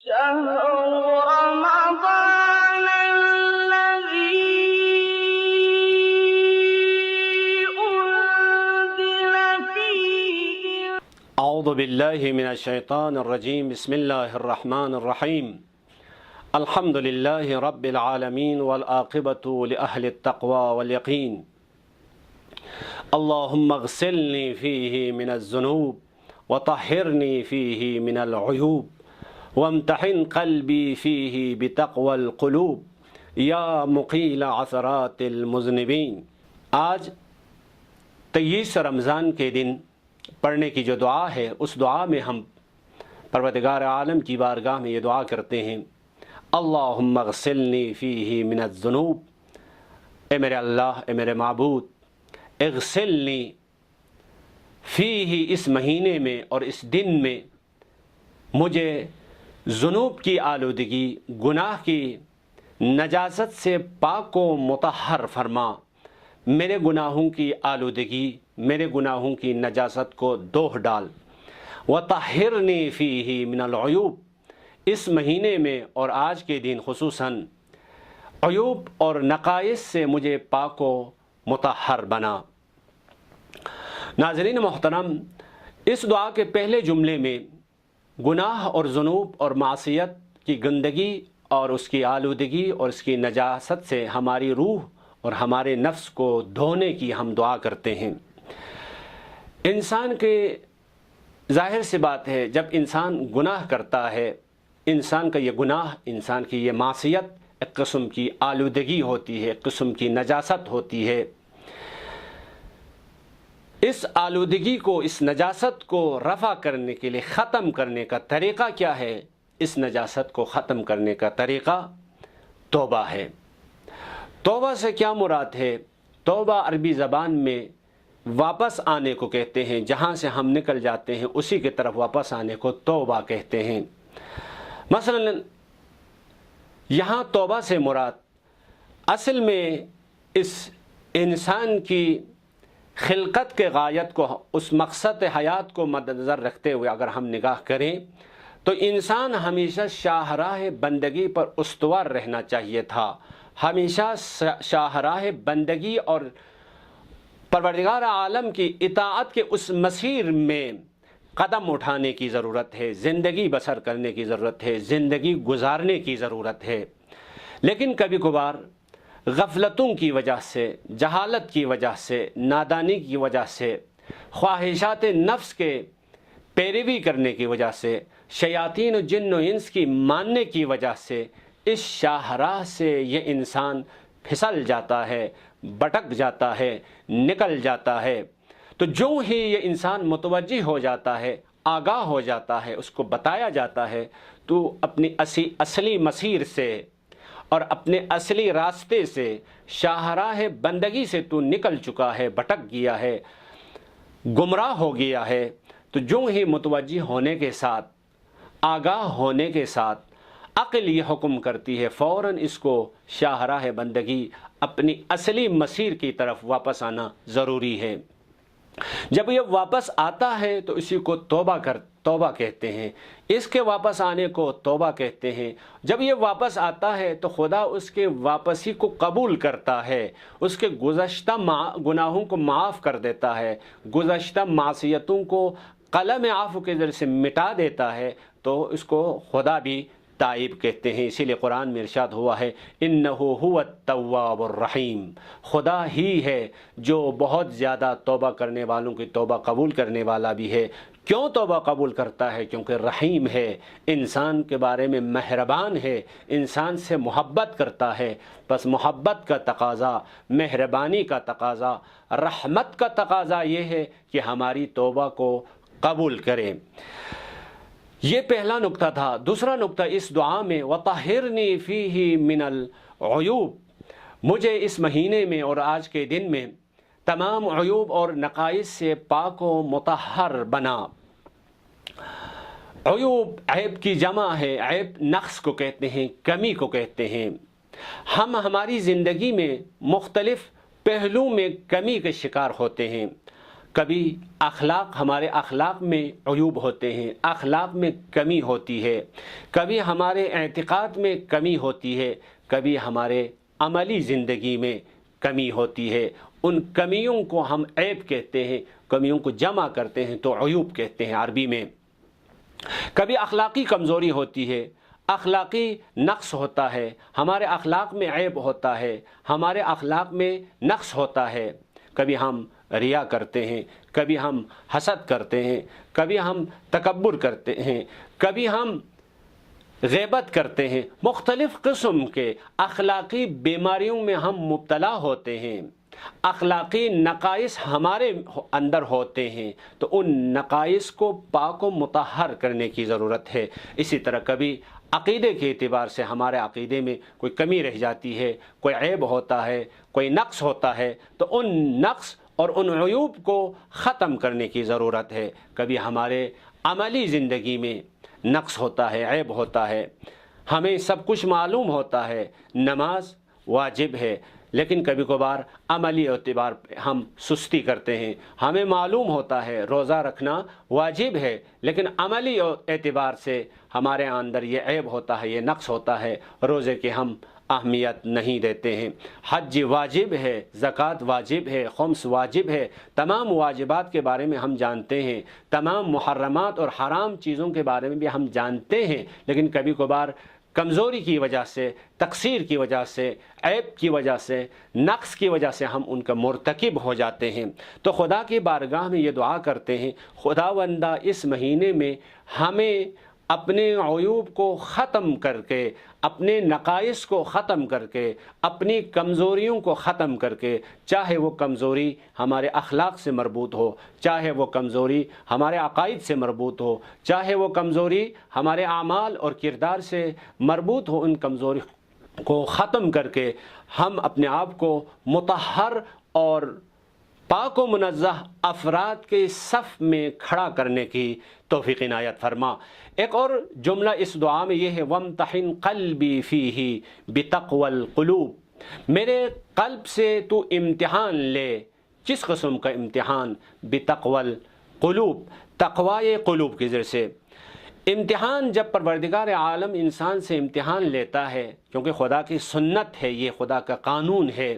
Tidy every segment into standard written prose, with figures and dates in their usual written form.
شهر رمضان الذي أنزل فيه. اعوذ باللہ من الشیطان الرجیم. بسم اللہ الرحمن الرحیم. الحمد للہ رب العالمین والعاقبۃ لأہل التقوی والیقین. اللہم اغسلنی فیہ من الذنوب وطہرنی فیہ من العیوب وامتحن قلبی فیہ بتقوی القلوب یا مقیل عثرات المذنبین. آج 23 رمضان کے دن پڑھنے کی جو دعا ہے، اس دعا میں ہم پروردگار عالم کی بارگاہ میں یہ دعا کرتے ہیں، اللہم اغسلنی فیہ من الذنوب. اے میرے اللہ، اے میرے معبود، اغسلنی فیہ، اس مہینے میں اور اس دن میں مجھے ذنوب کی آلودگی، گناہ کی نجاست سے پاک و مطہر فرما. میرے گناہوں کی آلودگی، میرے گناہوں کی نجاست کو دھو ڈال. وطہرنی فیہ من العیوب، اس مہینے میں اور آج کے دن خصوصاً عیوب اور نقائص سے مجھے پاک و مطہر بنا. ناظرین محترم، اس دعا کے پہلے جملے میں گناہ اور ذنوب اور معصیت کی گندگی اور اس کی آلودگی اور اس کی نجاست سے ہماری روح اور ہمارے نفس کو دھونے کی ہم دعا کرتے ہیں. انسان کے ظاہر سی بات ہے، جب انسان گناہ کرتا ہے، انسان کا یہ گناہ، انسان کی یہ معصیت ایک قسم کی آلودگی ہوتی ہے، ایک قسم کی نجاست ہوتی ہے. اس آلودگی کو، اس نجاست کو رفع کرنے کے لیے، ختم کرنے کا طریقہ کیا ہے؟ اس نجاست کو ختم کرنے کا طریقہ توبہ ہے. توبہ سے کیا مراد ہے؟ توبہ عربی زبان میں واپس آنے کو کہتے ہیں. جہاں سے ہم نکل جاتے ہیں اسی کی طرف واپس آنے کو توبہ کہتے ہیں. مثلا یہاں توبہ سے مراد اصل میں اس انسان کی خلقت کے غایت کو، اس مقصد حیات کو مد نظر رکھتے ہوئے اگر ہم نگاہ کریں تو انسان ہمیشہ شاہراہ بندگی پر استوار رہنا چاہیے تھا. ہمیشہ شاہراہ بندگی اور پروردگار عالم کی اطاعت کے اس مسیر میں قدم اٹھانے کی ضرورت ہے، زندگی بسر کرنے کی ضرورت ہے، زندگی گزارنے کی ضرورت ہے. لیکن کبھی کبھار غفلتوں کی وجہ سے، جہالت کی وجہ سے، نادانی کی وجہ سے، خواہشات نفس کے پیروی کرنے کی وجہ سے، شیاطین و جن و انس کی ماننے کی وجہ سے اس شاہراہ سے یہ انسان پھسل جاتا ہے، بھٹک جاتا ہے، نکل جاتا ہے. تو جو ہی یہ انسان متوجہ ہو جاتا ہے، آگاہ ہو جاتا ہے، اس کو بتایا جاتا ہے تو اپنی اصلی مسیر سے اور اپنے اصلی راستے سے، شاہراہ بندگی سے تو نکل چکا ہے، بھٹک گیا ہے، گمراہ ہو گیا ہے. تو جو ہی متوجہ ہونے کے ساتھ، آگاہ ہونے کے ساتھ عقل یہ حکم کرتی ہے فوراً اس کو شاہراہ بندگی، اپنی اصلی مسیر کی طرف واپس آنا ضروری ہے. جب یہ واپس آتا ہے تو اسی کو توبہ کہتے ہیں. اس کے واپس آنے کو توبہ کہتے ہیں. جب یہ واپس آتا ہے تو خدا اس کے واپسی کو قبول کرتا ہے، اس کے گزشتہ گناہوں کو معاف کر دیتا ہے، گزشتہ معصیتوں کو قلم عفو کے ذریعے سے مٹا دیتا ہے. تو اس کو خدا بھی تائب کہتے ہیں. اسی لیے قرآن میں ارشاد ہوا ہے، انہ هو التواب الرحیم. خدا ہی ہے جو بہت زیادہ توبہ کرنے والوں کی توبہ قبول کرنے والا بھی ہے. کیوں توبہ قبول کرتا ہے؟ کیونکہ رحیم ہے، انسان کے بارے میں مہربان ہے، انسان سے محبت کرتا ہے. بس محبت کا تقاضا، مہربانی کا تقاضا، رحمت کا تقاضا یہ ہے کہ ہماری توبہ کو قبول کرے. یہ پہلا نقطہ تھا. دوسرا نقطہ اس دعا میں، وطہرنی فیہ من العیوب، مجھے اس مہینے میں اور آج کے دن میں تمام عیوب اور نقائص سے پاک و مطہر بنا. عیوب عیب کی جمع ہے. عیب نقص کو کہتے ہیں، کمی کو کہتے ہیں. ہم ہماری زندگی میں مختلف پہلو میں کمی کے شکار ہوتے ہیں. کبھی ہمارے اخلاق میں عیوب ہوتے ہیں، اخلاق میں کمی ہوتی ہے، کبھی ہمارے اعتقاد میں کمی ہوتی ہے، کبھی ہمارے عملی زندگی میں کمی ہوتی ہے۔ ان کمیوں کو ہم عیب کہتے ہیں، کمیوں کو جمع کرتے ہیں تو عیوب کہتے ہیں عربی میں۔ کبھی اخلاقی کمزوری ہوتی ہے، اخلاقی نقص ہوتا ہے، ہمارے اخلاق میں عیب ہوتا ہے، ہمارے اخلاق میں نقص ہوتا ہے۔ کبھی ہم ریا کرتے ہیں، کبھی ہم حسد کرتے ہیں، کبھی ہم تکبر کرتے ہیں، کبھی ہم غیبت کرتے ہیں، مختلف قسم کے اخلاقی بیماریوں میں ہم مبتلا ہوتے ہیں، اخلاقی نقائص ہمارے اندر ہوتے ہیں، تو ان نقائص کو پاک و مطہر کرنے کی ضرورت ہے۔ اسی طرح کبھی عقیدے کے اعتبار سے ہمارے عقیدے میں کوئی کمی رہ جاتی ہے، کوئی عیب ہوتا ہے، کوئی نقص ہوتا ہے، تو ان نقص اور ان عیوب کو ختم کرنے کی ضرورت ہے۔ کبھی ہمارے عملی زندگی میں نقص ہوتا ہے، عیب ہوتا ہے، ہمیں سب کچھ معلوم ہوتا ہے، نماز واجب ہے، لیکن کبھی کبھار عملی اعتبار پہ ہم سستی کرتے ہیں۔ ہمیں معلوم ہوتا ہے روزہ رکھنا واجب ہے، لیکن عملی اعتبار سے ہمارے اندر یہ عیب ہوتا ہے، یہ نقص ہوتا ہے، روزے کے ہم اہمیت نہیں دیتے ہیں۔ حج واجب ہے، زکوٰۃ واجب ہے، خمس واجب ہے، تمام واجبات کے بارے میں ہم جانتے ہیں، تمام محرمات اور حرام چیزوں کے بارے میں بھی ہم جانتے ہیں، لیکن کبھی کبھار کمزوری کی وجہ سے، تقصیر کی وجہ سے، عیب کی وجہ سے، نقص کی وجہ سے ہم ان کا مرتکب ہو جاتے ہیں۔ تو خدا کی بارگاہ میں یہ دعا کرتے ہیں، خداوندہ اس مہینے میں ہمیں اپنے عیوب کو ختم کر کے، اپنے نقائص کو ختم کر کے، اپنی کمزوریوں کو ختم کر کے، چاہے وہ کمزوری ہمارے اخلاق سے مربوط ہو، چاہے وہ کمزوری ہمارے عقائد سے مربوط ہو، چاہے وہ کمزوری ہمارے اعمال اور کردار سے مربوط ہو، ان کمزوری کو ختم کر کے ہم اپنے آپ کو مطہر اور پاک و منزہ افراد کے صف میں کھڑا کرنے کی توفیق عنایت فرما۔ ایک اور جملہ اس دعا میں یہ ہے، وَامْتَحِنْ قَلْبِي فِيهِ بِتَقْوَى الْقُلُوبِ، میرے قلب سے تو امتحان لے۔ کس قسم کا امتحان؟ بِتَقْوَى الْقُلُوبِ، تقوی قلوب کی ذریعے سے۔ امتحان جب پروردگار عالم انسان سے امتحان لیتا ہے، کیونکہ خدا کی سنت ہے، یہ خدا کا قانون ہے،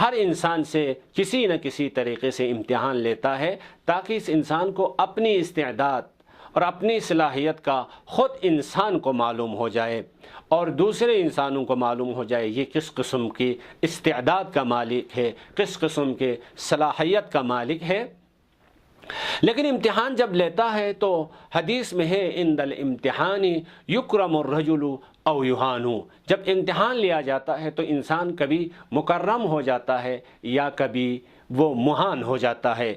ہر انسان سے کسی نہ کسی طریقے سے امتحان لیتا ہے تاکہ اس انسان کو اپنی استعداد اور اپنی صلاحیت کا خود انسان کو معلوم ہو جائے اور دوسرے انسانوں کو معلوم ہو جائے یہ کس قسم کی استعداد کا مالک ہے، کس قسم کے صلاحیت کا مالک ہے۔ لیکن امتحان جب لیتا ہے تو حدیث میں ہے، عند الامتحان یکرم الرجل او یہان، جب امتحان لیا جاتا ہے تو انسان کبھی مکرم ہو جاتا ہے یا کبھی وہ مہان ہو جاتا ہے،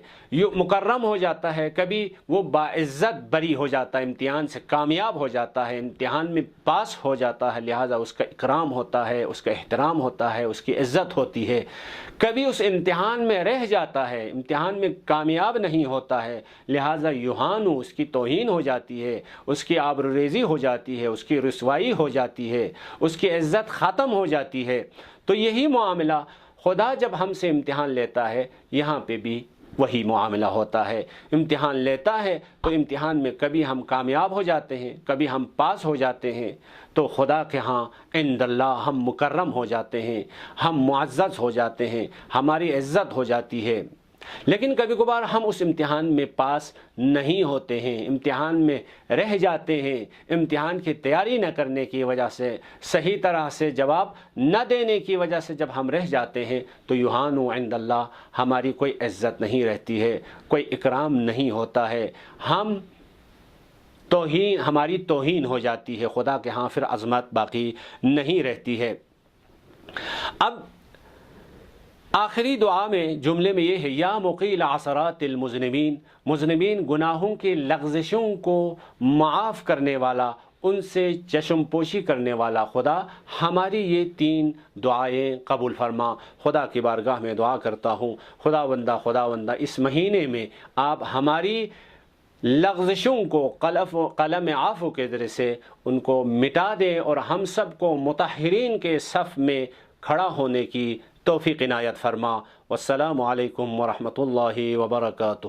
مکرم ہو جاتا ہے، کبھی وہ باعزت بری ہو جاتا ہے، امتحان سے کامیاب ہو جاتا ہے، امتحان میں پاس ہو جاتا ہے، لہٰذا اس کا اکرام ہوتا ہے، اس کا احترام ہوتا ہے، اس کی عزت ہوتی ہے۔ کبھی اس امتحان میں رہ جاتا ہے، امتحان میں کامیاب نہیں ہوتا ہے، لہٰذا یوہان، اس کی توہین ہو جاتی ہے، اس کی آبروریزی ہو جاتی ہے، اس کی رسوائی ہو جاتی ہے، اس کی عزت ختم ہو جاتی ہے۔ تو یہی معاملہ خدا جب ہم سے امتحان لیتا ہے، یہاں پہ بھی وہی معاملہ ہوتا ہے۔ امتحان لیتا ہے تو امتحان میں کبھی ہم کامیاب ہو جاتے ہیں، کبھی ہم پاس ہو جاتے ہیں، تو خدا کے ہاں عند اللہ ہم مکرم ہو جاتے ہیں، ہم معزز ہو جاتے ہیں، ہماری عزت ہو جاتی ہے۔ لیکن کبھی کبھار ہم اس امتحان میں پاس نہیں ہوتے ہیں، امتحان میں رہ جاتے ہیں، امتحان کی تیاری نہ کرنے کی وجہ سے، صحیح طرح سے جواب نہ دینے کی وجہ سے جب ہم رہ جاتے ہیں تو یوہان عند اللہ ہماری کوئی عزت نہیں رہتی ہے، کوئی اکرام نہیں ہوتا ہے، ہماری توہین ہو جاتی ہے، خدا کے ہاں پھر عظمت باقی نہیں رہتی ہے۔ اب آخری دعا میں جملے میں یہ ہے، یا مقیل عثرات المذنبین، مذنبین گناہوں کی لغزشوں کو معاف کرنے والا، ان سے چشم پوشی کرنے والا خدا، ہماری یہ 3 دعائیں قبول فرما۔ خدا کی بارگاہ میں دعا کرتا ہوں، خداوندہ اس مہینے میں آپ ہماری لغزشوں کو قلم عفو کے ذریعے سے ان کو مٹا دیں اور ہم سب کو مطہرین کے صف میں کھڑا ہونے کی توفیق عنایت فرما۔ والسلام علیکم ورحمۃ اللہ وبرکاتہ۔